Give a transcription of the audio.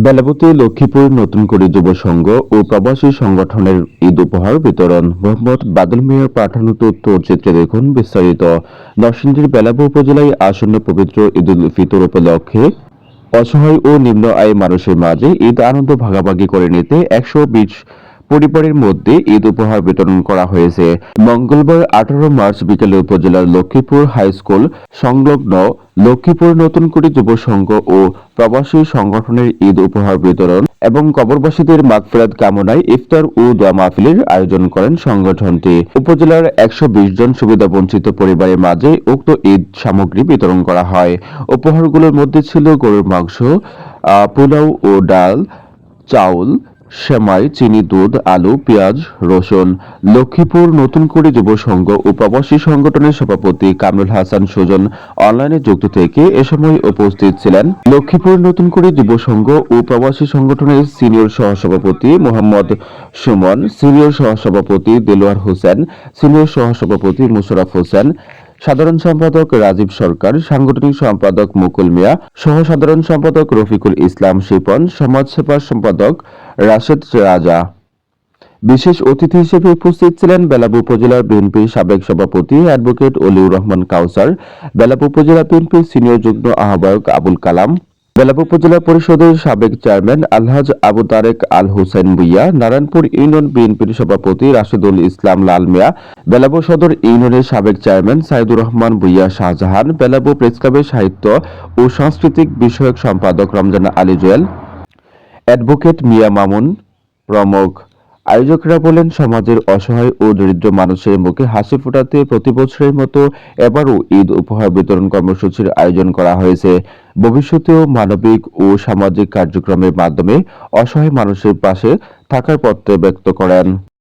বেলাবতী লক্ষ্মীপুর নতুন করে যুব সংঘ ও প্রবাসী সংগঠনের ঈদ উপহার বিতরণ। মোহাম্মদ বাদল মিয়ার পাঠানো তথ্যচিত্রে দেখুন বিস্তারিত। নরসিংদীর বেলাবো উপজেলায় আসন্ন পবিত্র ঈদ উল ফিতর উপলক্ষে অসহায় ও নিম্ন আয় মানুষের মাঝে ঈদ আনন্দ ভাগাভাগি করে নিতে 120 পরিবারের মধ্যে ঈদ উপহার বিতরণ করা হয়েছে। মঙ্গলবার 18 মার্চ বিকেলে উপজেলার লক্ষ্মীপুর হাই স্কুল সংলগ্ন লক্ষ্মীপুর নতুন কুড়ি যুব সংঘ ও প্রবাসী সংগঠনের ঈদ উপহার বিতরণ এবং কবরবাসীদের মাগফিরাত কামনায় ইফতার ও দোয়া মাহফিলের আয়োজন করেন সংগঠনটি। উপজেলার 120 জন সুবিধাবঞ্চিত পরিবারের মাঝে উক্ত ঈদ সামগ্রী বিতরণ করা হয়। উপহারগুলোর মধ্যে ছিল গরুর মাংস, পোলাও ও ডাল, চাউল, সেমাই, চিনি, দুধ, আলু, পেঁয়াজ, রসুন। লক্ষ্মীপুর নতুন করে যুব সংঘ ও প্রবাসী সংগঠনের সভাপতি কামরুল হাসান সুজন অনলাইনে যুক্ত থেকে এ সময় উপস্থিত ছিলেন লক্ষ্মীপুর নতুন করে যুব সংঘ ও প্রবাসী সংগঠনের সিনিয়র সহসভাপতি মোহাম্মদ সুমন, সিনিয়র সহসভাপতি দেলোয়ার হোসেন, সিনিয়র সহসভাপতি মুশাররফ হোসেন, সাধারণ সম্পাদক রাজীব সরকার, সাংগঠনিক সম্পাদক মুকুল মিয়া, সহ সাধারণ সম্পাদক রফিকুল ইসলাম শিপন, সমাজসেবা সম্পাদক রাশেদ রাজা। বিশেষ অতিথি হিসেবে উপস্থিত ছিলেন বেলাবো উপজেলা বিএনপির সাবেক সভাপতি অ্যাডভোকেট অলিউর রহমান কাউসার, বেলাবো উপজেলা বিএনপির সিনিয়র যুগ্ম আহ্বায়ক আবুল কালাম, বেলাবো উপজেলা পরিষদের সাবেক চেয়ারম্যান আলহাজ আবু তারেক আল হোসেন ভুইয়া, নারায়ণপুর ইউনিয়ন বিএনপির সভাপতি রাশেদুল ইসলাম লাল মিয়া, বেলাবো সদর ইউনিয়নের সাবেক চেয়ারম্যান সাইদুর রহমান ভুইয়া শাহজাহান, বেলাবো প্রেসক্লাবের সাহিত্য ও সাংস্কৃতিক বিষয়ক সম্পাদক রমজান আলী জুয়েল, অ্যাডভোকেট মিয়া মামুন প্রমুখ। আয়োজকরা বলেন, সমাজের অসহায় ও দরিদ্র মানুষের মুখে হাসি ফোটাতে প্রতিবছরের মতো এবারও ঈদ উপহার বিতরণ কর্মসূচির আয়োজন করা হয়েছে। ভবিষ্যতেও মানবিক ও সামাজিক কার্যক্রমের মাধ্যমে অসহায় মানুষের পাশে থাকার প্রত্যয় ব্যক্ত করেন।